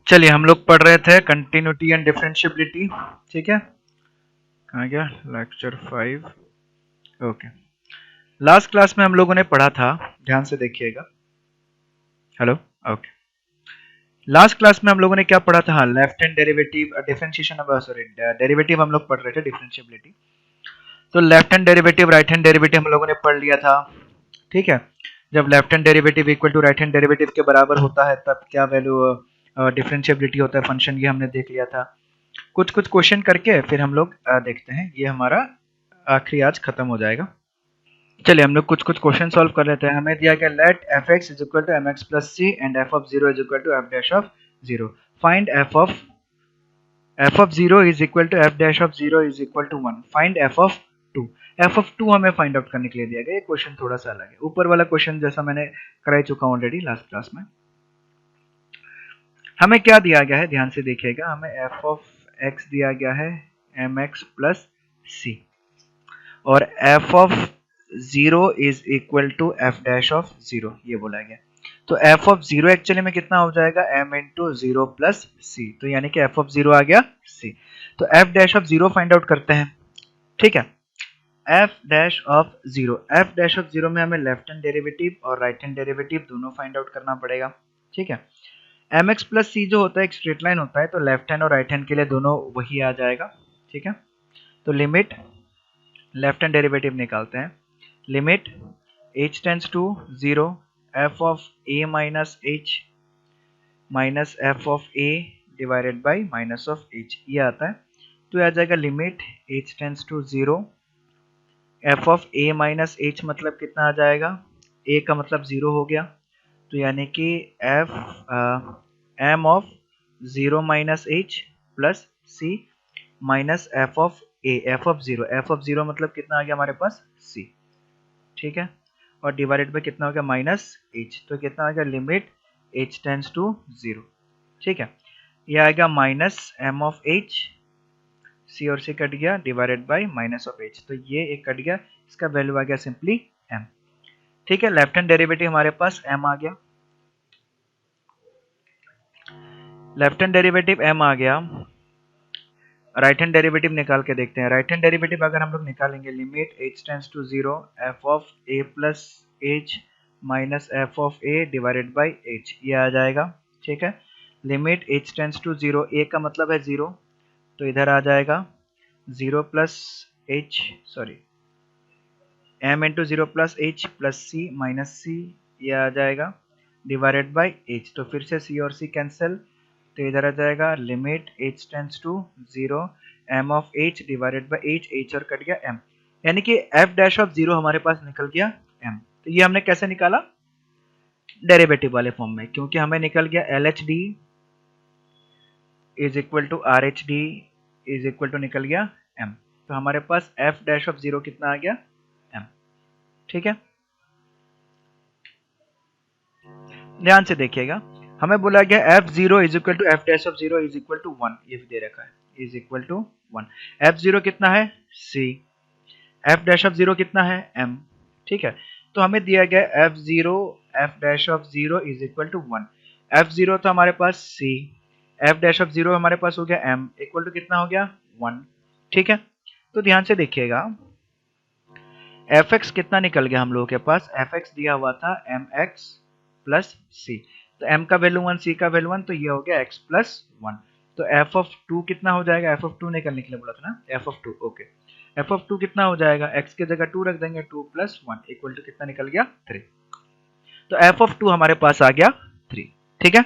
चलिए हम लोग पढ़ रहे थे कंटिन्यूटी एंड डिफरेंशिएबिलिटी। ठीक है, कहाँ गया लेक्चर 5। ओके, लास्ट क्लास में हम लोगों ने पढ़ा था, ध्यान से देखिएगा। Hello, okay. लास्ट क्लास में हम लोगों ने क्या पढ़ा था? हाँ, left hand derivative, differentiation of sorry derivative हम लोग पढ़ रहे थे, डिफरेंशिएबिलिटी। तो left hand derivative, right hand derivative हम लोगों ने पढ़ लिया था। ठीक है, जब left hand derivative equal to right hand derivative के बराबर होता है तब क्या वैल्यू डिफरेंशिएबिलिटी होता है फंक्शन, ये हमने देख लिया था। कुछ कुछ क्वेश्चन करके फिर हम लोग देखते हैं, ये हमारा आखिरी आज खत्म हो जाएगा। चलिए हम लोग कुछ कुछ क्वेश्चन सॉल्व कर लेते हैं। हमें दिया गया let f x is equal to m x plus c and f of zero is equal to f dash of zero. Find f of zero is equal to f dash of zero is equal to one. Find f of two. F of two हमें find out करने के लिए दिया गया। ये question थोड़ा सा अलग है, ऊपर वाला क्वेश्चन जैसा मैंने कराई चुका हूँ ऑलरेडी लास्ट क्लास में। हमें क्या दिया गया है, ध्यान से देखिएगा। हमें एफ ऑफ एक्स दिया गया है एम एक्स प्लस सी और f of zero is equal to f dash of zero, ये बोला गया। तो एफ ऑफ जीरो एक्चुअली में कितना हो जाएगा? एम इंटू जीरो प्लस सी, तो यानी कि एफ ऑफ जीरो आ गया सी। तो F dash of zero find out करते हैं। ठीक है, एफ डैश ऑफ जीरो में हमें लेफ्ट हैंड डेरिवेटिव और राइट हैंड डेरिवेटिव दोनों फाइंड आउट करना पड़ेगा। ठीक है, एम एक्स प्लस सी जो होता है एक स्ट्रेट लाइन होता है, तो लेफ्ट हैंड और राइट हैंड के लिए दोनों वही आ जाएगा। ठीक है, तो लिमिट लेफ्ट हैंड डेरिवेटिव निकालते हैं। Limit h tends to zero f of a minus h minus f of a divided by minus of h, ये आता है। तो आ जाएगा limit h tends to zero f of a minus h, मतलब कितना आ जाएगा? a का मतलब जीरो हो गया, तो यानी कि f m of zero minus h plus c minus f of a, f of zero मतलब कितना आ गया हमारे पास? c। ठीक है, और डिवाइडेड बाय कितना हो गया? माइनस h, तो कितना आ गया? Limit h tends to zero. ठीक है, ये आएगा minus m of h, c और c कट गया, divided by minus of h, तो ये एक कट गया, इसका वैल्यू आ गया सिंपली m। ठीक है, लेफ्ट हैंड डेरिवेटिव हमारे पास m आ गया, लेफ्ट हैंड डेरिवेटिव m आ गया। राइट हैंड डेरिवेटिव निकाल के देखते हैं। राइट हैंड डेरिवेटिव अगर हम लोग निकालेंगे, limit h tends to zero f of a plus h minus f of a divided by h, ये आ जाएगा। ठीक है, limit h tends to zero, a का मतलब है जीरो, तो इधर आ जाएगा zero plus h sorry m into zero plus h plus c minus c, ये आ जाएगा डिवाइडेड बाई h, तो फिर से c और c कैंसिल, तो इधर आ जाएगा limit h tends to zero m of h divided by h और कट गया m, यानी कि f डैश ऑफ जीरो हमारे पास निकल गया m। तो ये हमने कैसे निकाला? डेरिवेटिव वाले फॉर्म में, क्योंकि हमें निकल गया LHD is equal to RHD is equal to निकल गया m, तो हमारे पास f डैश ऑफ जीरो कितना आ गया? m। ठीक है, ध्यान से देखिएगा। हमें बोला गया f zero is equal to f dash of zero is equal to one, ये भी दे रखा है, is equal to one. F zero कितना है? C. F dash of zero कितना है? एम। ठीक है, तो हमें दिया गया f zero f dash of zero is equal to one. F zero तो हमारे पास c, f dash of zero हमारे पास हो गया एम, इक्वल टू कितना हो गया? वन। ठीक है, तो ध्यान से देखिएगा, एफ एक्स कितना निकल गया हम लोगों के पास? एफ एक्स दिया हुआ था एम एक्स प्लस सी, तो m का वैल्यू वन, c का वैल्यू वन, तो ये हो गया x प्लस वन। तो f ऑफ टू कितना हो जाएगा? f ऑफ टू निकलने के लिए बोला था ना, f of two. Okay, f of two कितना हो जाएगा? x की जगह टू रख देंगे, two plus one equal to कितना निकल गया? थ्री। तो f ऑफ टू हमारे पास आ गया थ्री। ठीक है,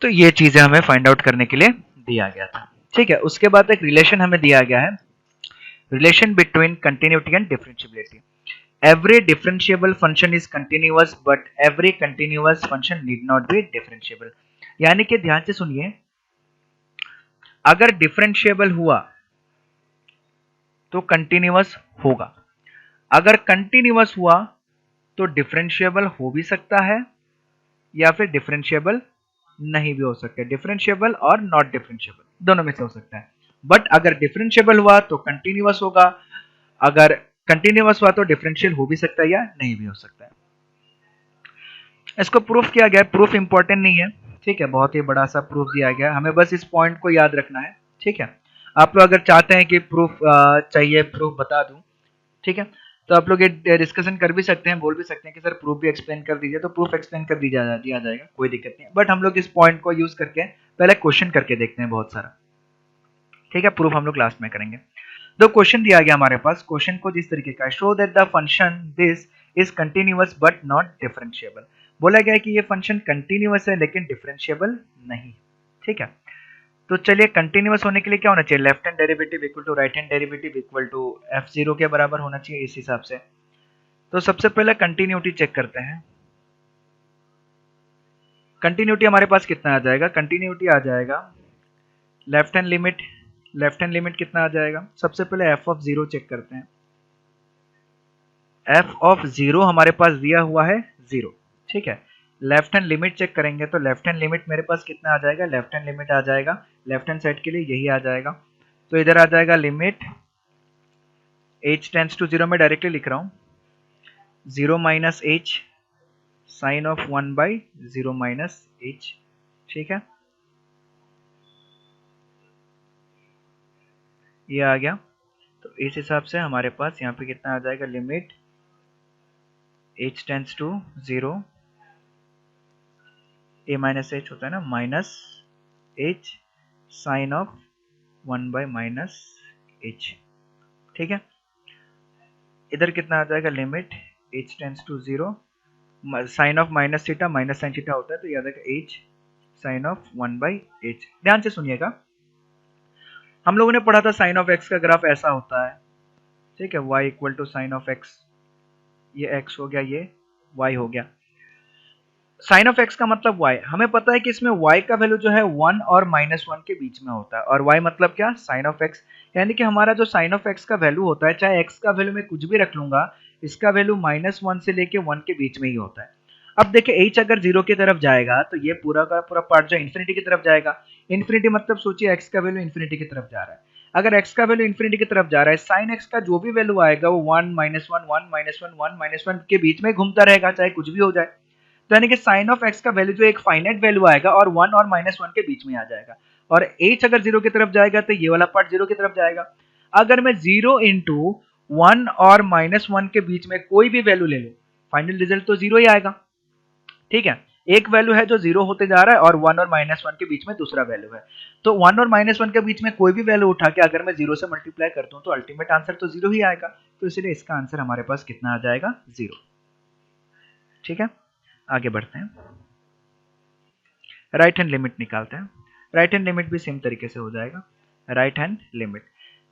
तो ये चीजें हमें फाइंड आउट करने के लिए दिया गया था। ठीक है, उसके बाद एक रिलेशन हमें दिया गया है, relation between continuity and differentiability. Every differentiable function is continuous, but every continuous function need not be differentiable। यानी कि ध्यान से सुनिए, अगर डिफरेंशिएबल हुआ तो कंटिन्यूअस होगा, अगर कंटिन्यूअस हुआ तो डिफरेंशिएबल हो भी सकता है या फिर डिफरेंशिएबल नहीं भी हो सकता है। डिफरेंशिएबल और नॉट डिफरेंशिएबल दोनों में से हो सकता है, बट अगर डिफरेंशिएबल हुआ तो कंटिन्यूअस होगा, अगर कंटिन्यूअस हुआ तो डिफरेंशियल हो भी सकता है या नहीं भी हो सकता है। इसको प्रूफ किया गया, प्रूफ इंपॉर्टेंट नहीं है, ठीक है, बहुत ही बड़ा सा प्रूफ दिया गया, हमें बस इस पॉइंट को याद रखना है। ठीक है, आप लोग अगर चाहते हैं कि प्रूफ चाहिए, प्रूफ बता दूं, ठीक है, तो आप लोग ये डिस्कशन कर भी सकते हैं, बोल भी सकते हैं कि सर प्रूफ भी एक्सप्लेन कर दीजिए, तो प्रूफ एक्सप्लेन कर दिया जाएगा, कोई दिक्कत नहीं है। बट हम लोग इस पॉइंट को यूज करके पहले क्वेश्चन करके देखते हैं बहुत सारा। ठीक है, प्रूफ हम लोग लास्ट में करेंगे। तो क्वेश्चन दिया गया हमारे पास, क्वेश्चन को जिस तरीके का, show that the function this is continuous but not differentiable. बोला गया है कि ये फंक्शन कंटिन्यूअस है लेकिन डिफरेंशिएबल नहीं। ठीक है, तो चलिए कंटिन्यूअस होने के लिए क्या होना चाहिए, left hand derivative equal to right hand derivative equal to f0 के बराबर होना चाहिए इस हिसाब से। तो सबसे पहले कंटिन्यूटी चेक करते हैं। कंटिन्यूटी हमारे पास कितना आ जाएगा, कंटिन्यूटी आ जाएगा लेफ्ट हैंड लिमिट कितना आ जाएगा, सबसे पहले एफ ऑफ जीरो चेक करते हैं। एफ ऑफ जीरो हमारे पास दिया हुआ है 0। ठीक है, लेफ्ट हैंड लिमिट चेक करेंगे तो लेफ्ट हैंड लिमिट मेरे पास कितना आ जाएगा, लेफ्ट हैंड लिमिट आ जाएगा लेफ्ट हैंड साइड के लिए यही आ जाएगा, तो इधर आ जाएगा लिमिट h टेंड्स टू 0, मैं डायरेक्टली लिख रहा हूँ 0 minus h sine of 1 by 0 minus h। ठीक है, ये आ गया, तो इस हिसाब से हमारे पास यहाँ पे कितना आ जाएगा, limit h tends to 0, a minus h होता है ना, minus h sine of 1 by minus h। ठीक है, इधर कितना आ जाएगा, limit h tends to 0, sine of minus theta, minus sine theta होता है तो याद रखा h sine of 1 by h। ध्यान से सुनिएगा, हम लोगों ने पढ़ा था साइन ऑफ x का ग्राफ ऐसा होता है। ठीक है, y equal to sine of x, ये x हो गया, ये y हो गया। साइन ऑफ x का मतलब y, हमें पता है कि इसमें y का वैल्यू जो है 1 और -1 के बीच में होता है, और y मतलब क्या, साइन ऑफ x, यानी कि हमारा जो साइन ऑफ x का वैल्यू होता है, चाहे x का वैल्यू मैं कुछ भी रख लूंगा, इसका वैल्यू -1 से लेके 1 के बीच में ही होता है। अब देखिए h अगर 0 की तरफ जाएगा तो ये पूरा का पूरा पार्ट जो इन्फिनिटी की तरफ जाएगा। इन्फिनिटी मतलब सोचिए x का वैल्यू इन्फिनिटी की तरफ जा रहा है, अगर x का वैल्यू इन्फिनिटी की तरफ जा रहा है, साइन x का जो भी वैल्यू आएगा वो 1 -1 1 -1 1 -1 के बीच में घूमता रहेगा, चाहे कुछ भी हो जाए। तो यानी कि साइन ऑफ x का वैल्यू जो एक फाइनाइट वैल्यू आएगा और 1 और -1 के बीच में आ जाएगा, और h अगर 0 की तरफ जाएगा तो ये वाला पार्ट 0 की तरफ जाएगा। अगर मैं 0 इंटू 1 और -1 के बीच में कोई भी वैल्यू ले लूं, फाइनल रिजल्ट तो 0 ही आएगा। ठीक है, एक वैल्यू है जो 0 होते जा रहा है और 1 और -1 के बीच में दूसरा वैल्यू है, तो 1 और -1 के बीच में कोई भी वैल्यू उठा के अगर मैं 0 से मल्टीप्लाई करता हूं तो अल्टीमेट आंसर तो 0 ही आएगा, तो इसलिए इसका आंसर हमारे पास कितना आ जाएगा, 0। ठीक है, आगे बढ़ते हैं, राइट हैंड लिमिट निकालते हैं। राइट हैंड लिमिट भी सेम तरीके से हो जाएगा, right hand limit,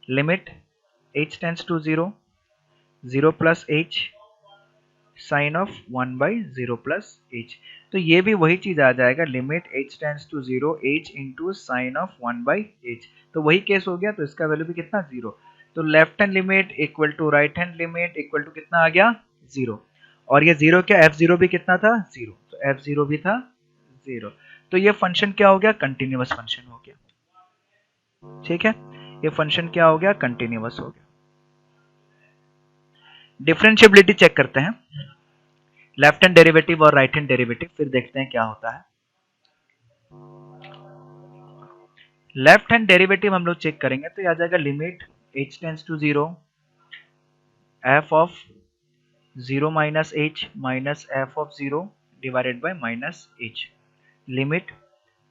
limit h tends to 0, 0 plus h sine of 1 by 0 plus h, तो ये भी वही चीज आ जाएगा, limit h tends to 0 h into sine of 1 by h, तो वही केस हो गया, तो इसका वैल्यू भी कितना, 0। तो left hand limit equal to right hand limit equal to कितना आ गया, 0, और ये 0 क्या, f0 भी कितना था, 0, तो f0 भी था 0, तो ये फंक्शन क्या हो गया, कंटिन्यूअस फंक्शन हो गया। ठीक है, ये फंक्शन क्या हो गया, कंटिन्यूअस हो गया। डिफरेंशिएबिलिटी चेक करते हैं, लेफ्ट हैंड डेरिवेटिव और राइट हैंड डेरिवेटिव, फिर देखते हैं क्या होता है। लेफ्ट हैंड डेरिवेटिव हम लोग चेक करेंगे तो आ जाएगा limit h tends to 0, f of 0 minus h minus f of 0 divided by minus h, limit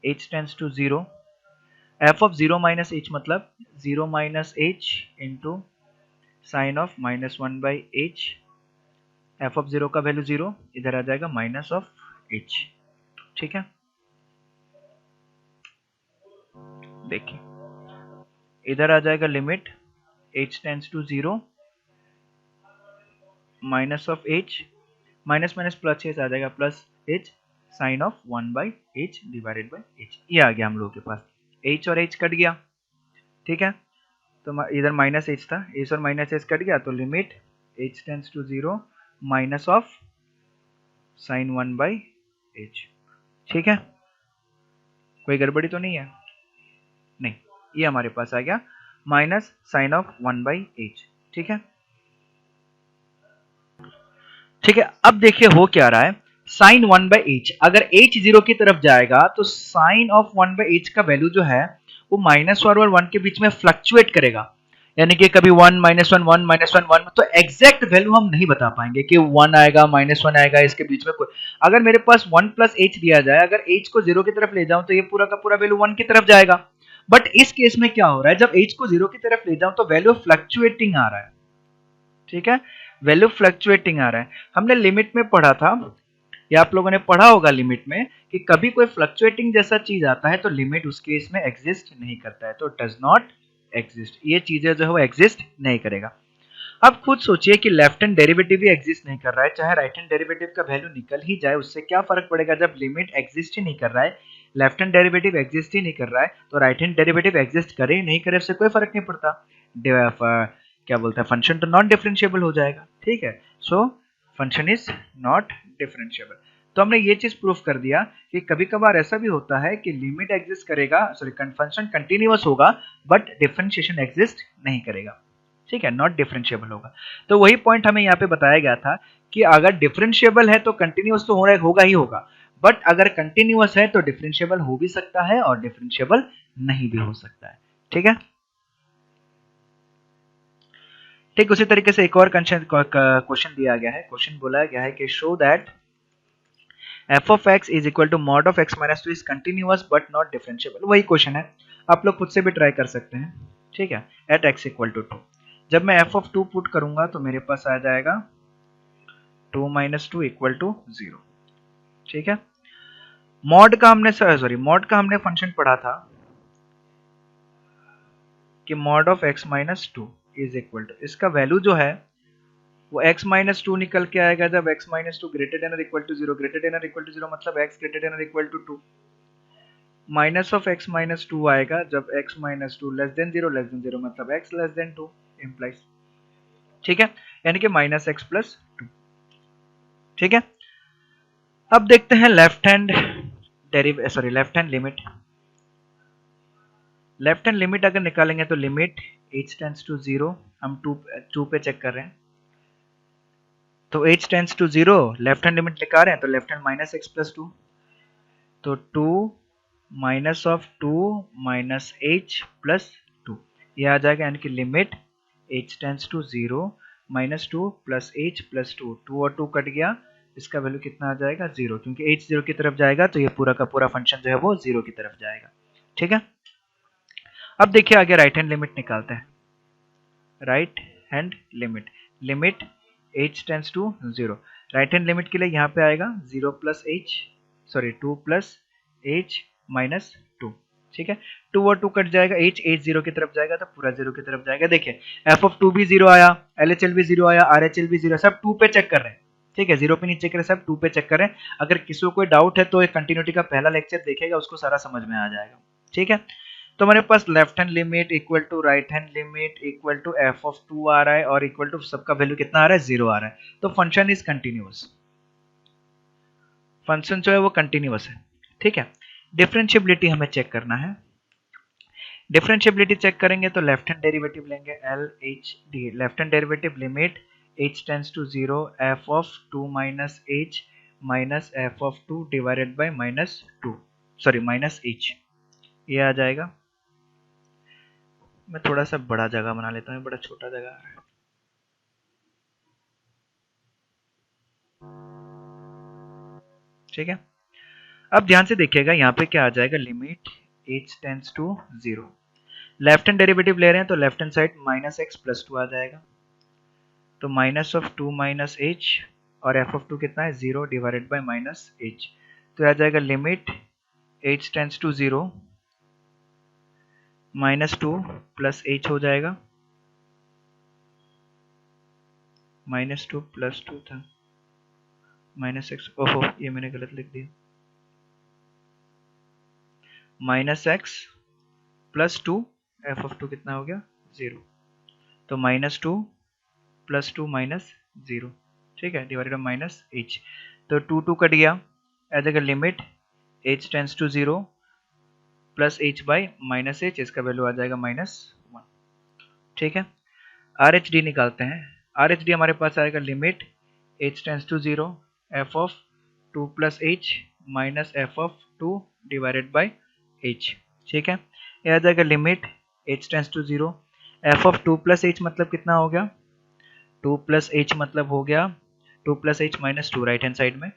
h tends to 0, f of 0 minus h मतलब 0 minus h into sine of -1 by h, f of 0 का value 0, इधर आ जाएगा minus of h। ठीक है, देखिए इधर आ जाएगा limit h tends to 0, minus of h, minus minus plus h आ जाएगा, plus h sine of 1 by h divided by h, ये आ गया हम लोगों के पास, h और h कट गया। ठीक है, तो इधर माइनस h था, h और माइनस h कट गया, तो limit h tends to 0 minus of sine 1 by h। ठीक है, कोई गड़बड़ी तो नहीं है, नहीं, ये हमारे पास आ गया minus sine of 1 by h। ठीक है, ठीक है, अब देखिए हो क्या रहा है, साइन 1/h, अगर h 0 की तरफ जाएगा तो साइन ऑफ 1/h का वैल्यू जो है वो -1 और 1 के बीच में फ्लक्चुएट करेगा, यानी कि कभी 1 -1 1 -1 1, तो एग्जैक्ट वैल्यू हम नहीं बता पाएंगे कि 1 आएगा -1 आएगा, इसके बीच में कोई, अगर मेरे पास 1 प्लस h दिया जाए, अगर h को 0 की तरफ ले जाऊं तो ये पूरा का पूरा वैल्यू 1 की तरफ जाएगा। बट इस केस में क्या हो रहा है, जब h को 0 की तरफ ले जाऊं तो वैल्यू फ्लक्चुएटिंग आ रहा है, ठीक है, वैल्यू फ्लक्चुएटिंग आ रहा है। हमने लिमिट में पढ़ा था, या आप लोगों ने पढ़ा होगा लिमिट में, कि कभी कोई फ्लक्चुएटिंग जैसा चीज आता है तो लिमिट उस केस में एग्जिस्ट नहीं करता है, तो डज नॉट एग्जिस्ट, ये चीजें जो है वो एग्जिस्ट नहीं करेगा। अब खुद सोचिए कि लेफ्ट हैंड डेरिवेटिव भी एग्जिस्ट नहीं कर रहा है, चाहे राइट हैंड डेरिवेटिव का वैल्यू निकल ही जाए उससे क्या फर्क पड़ेगा, जब लिमिट एग्जिस्ट ही नहीं कर रहा है, लेफ्ट हैंड डेरिवेटिव एग्जिस्ट ही नहीं कर रहा है, तो राइट हैंड डेरिवेटिव एग्जिस्ट करे नहीं करे उससे कोई फर्क नहीं पड़ता, क्या बोलते हैं, फंक्शन तो नॉन डिफरेंशिएबल हो जाएगा, ठीक है। So function is not differentiable. तो हमने ये चीज प्रूफ कर दिया कि कभी कभार ऐसा भी होता है कि लिमिट एग्जिस्ट करेगा, सॉरी फंक्शन कंटिन्यूअस होगा बट डिफरेंशिएशन एग्जिस्ट नहीं करेगा, ठीक है, नॉट डिफरेंशिएबल होगा। तो वही पॉइंट हमें यहाँ पे बताया गया था कि अगर डिफरेंशिएबल है तो कंटिन्यूअस तो होगा ही होगा, बट अगर कंटिन्यूअस है तो डिफरेंशिएबल हो भी सकता है और डिफरेंशिएबल नहीं भी हो सकता है, ठीक है। ठीक उसी तरीके से एक और क्वेश्चन दिया गया है, क्वेश्चन बोला गया है कि show that f of x is equal to mod of x minus 2 is continuous but not differentiable। वही क्वेश्चन है, आप लोग खुद से भी ट्राई कर सकते हैं, ठीक है, एट x इक्वल टू 2। जब मैं f of 2 पुट करूंगा तो मेरे पास आ जाएगा 2 minus 2 इक्वल टू 0, ठीक है। मॉड का हमने फंक्शन पढ़ा था कि mod of x minus 2 is equal to, इसका वैल्यू जो है वो x माइनस 2 निकल के आएगा जब x माइनस 2 ग्रेटर देन और इक्वल टू 0, ग्रेटर देन और इक्वल टू 0 मतलब x ग्रेटर देन और equal to 2, minus of x minus 2 आएगा जब x माइनस 2 लेस देन 0 मतलब x लेस देन 2 इम्प्लाइज, ठीक है, यानी कि माइनस x प्लस 2, ठीक है। अब देखते हैं left hand left hand limit. Left hand limit अगर निकालेंगे तो लिमिट h टेंड्स टू 0, हम 2 पे चेक कर रहे हैं, तो h tends to 0 left hand limit निकाल रहे हैं तो left hand minus x plus 2, तो 2 minus of 2 minus h plus 2 ये आ जाएगा, यानी कि limit h tends to 0 minus 2 plus h plus 2, 2 और 2 कट गया, इसका वैल्यू कितना आ जाएगा 0, क्योंकि h 0 की तरफ जाएगा तो ये पूरा का पूरा फंक्शन जो है वो 0 की तरफ जाएगा, ठीक है। अब देखिए आगे राइट हैंड लिमिट निकालते हैं, right hand limit, limit h tends to 0, right hand limit के लिए यहाँ पे आएगा 0 plus h, sorry 2 plus h minus 2, ठीक है, 2 और 2 कट जाएगा, h 0 की तरफ जाएगा तो पूरा 0 की तरफ जाएगा। देखिए f ऑफ 2 भी 0 आया, LHL भी 0 आया, RHL भी 0, सब 2 पे चेक कर रहे हैं, ठीक है, 0 पे नहीं चेक कर रहे, सब 2 पे चेक कर रहे हैं। अगर किसी को कोई डाउट है तो एक कंटिन्यूटी का पहला लेक्चर देखेगा, उसको सारा समझ में आ जाएगा, ठीक है। तो हमारे पास left hand limit equal to right hand limit equal to f of 2 आ रहा है और इक्वल टू सबका वैल्यू कितना आ रहा है 0 आ रहा है, तो फंक्शन इज कंटिन्यूअस, फंक्शन जो है वो कंटिन्यूअस है, ठीक है। डिफरेंशिएबिलिटी हमें चेक करना है, डिफरेंशिएबिलिटी चेक करेंगे तो लेफ्ट हैंड डेरिवेटिव लेंगे LHD, left hand derivative limit h tends to 0 f of 2 minus h minus f of 2 divided by minus 2, sorry minus h, ये आ जाएगा। मैं थोड़ा सा बड़ा जगह बना लेता हूँ, बड़ा छोटा जगह आ रहा है, ठीक है। अब ध्यान से देखिएगा यहाँ पे क्या आ जाएगा, limit h tends to 0, left hand derivative ले रहे हैं तो left hand side minus x plus 2 आ जाएगा, तो माइनस ऑफ 2 माइनस h और f ऑफ 2 कितना है 0 डिवाइडेड बाय माइनस h, तो आ जाएगा limit h tends to 0 minus 2 plus h हो जाएगा, माइनस 2 प्लस 2 था माइनस एक्स, ओहो ये मैंने गलत लिख दिया, minus x plus 2 F of 2 कितना हो गया 0, तो माइनस 2 प्लस 2 माइनस 0, ठीक है, डिवाइडेड बाय माइनस h, तो 2 2 कट गया, आ जाएगा limit h tends to 0 plus h by minus h, इसका वैल्यू आ जाएगा माइनस 1, ठीक है। RHD निकालते हैं, RHD हमारे पास आएगा limit h tends to 0 f of 2 plus h minus f of 2 divided by h. ठीक है, ये आ जाएगा limit h tends to 0। F of 2 plus h मतलब कितना हो गया, 2 प्लस एच मतलब हो गया 2 plus h minus 2, right hand side में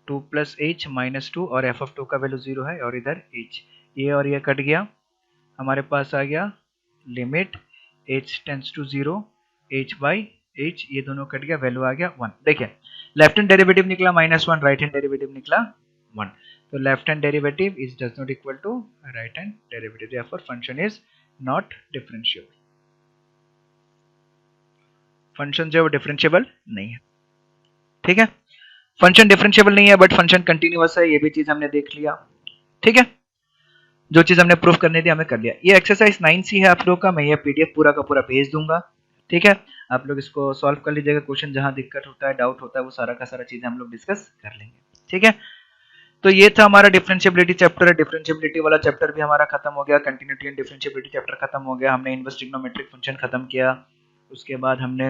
2 प्लस एच माइनस 2 और एफ ऑफ 2 का वैल्यू 0 है और इधर एच, ये और ये कट गया, हमारे पास आ गया limit h tends to 0 h by h, ये दोनों कट गया, वैल्यू आ गया 1। देखिए लेफ्ट हैंड डेरिवेटिव निकला -1, राइट हैंड डेरिवेटिव निकला 1, तो left hand derivative is does not equal to right hand derivative, therefore function is not differentiable. Function जो है वो डिफरेंशिएबल नहीं है। ठीक है, फंक्शन डिफरेंशिएबल नहीं है बट फंक्शन कंटिन्यूअस है, ये भी चीज हमने देख लिया। ठीक है, जो चीज हमने प्रूफ करने थी हमें कर लिया। ये एक्सरसाइज 9C है आप लोग का, मैं ये पीडीएफ पूरा का पूरा भेज दूंगा। ठीक है, आप लोग इसको सॉल्व कर लीजिएगा, क्वेश्चन जहां दिक्कत होता है डाउट होता है वो सारा का सारा चीजें हम लोग डिस्कस कर लेंगे। ठीक है, तो ये था हमारा डिफरेंशिएबिलिटी चैप्टर। डिफरेंशिएबिलिटी वाला चैप्टर भी हमारा खत्म हो गया, कंटिन्यूटी एंड डिफरेंशिएबिलिटी चैप्टर खत्म हो गया, हमने इनवर्स ट्रिग्नोमेट्रिक फंक्शन खत्म किया, उसके बाद हमने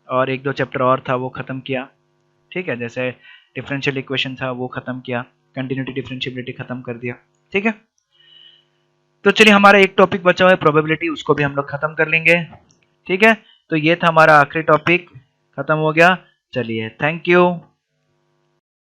और एक दो चैप्टर और था वो खत्म किया। ठीक है, जैसे डिफरेंशियल इक्वेशन था वो खत्म किया, कंटिन्यूटी डिफरेंशिएबिलिटी खत्म कर दिया। ठीक है, तो चलिए हमारा एक टॉपिक बचा हुआ है प्रोबेबिलिटी, उसको भी हम लोग खत्म कर लेंगे। ठीक है, तो ये था हमारा आखिरी टॉपिक, खत्म हो गया। चलिए थैंक यू।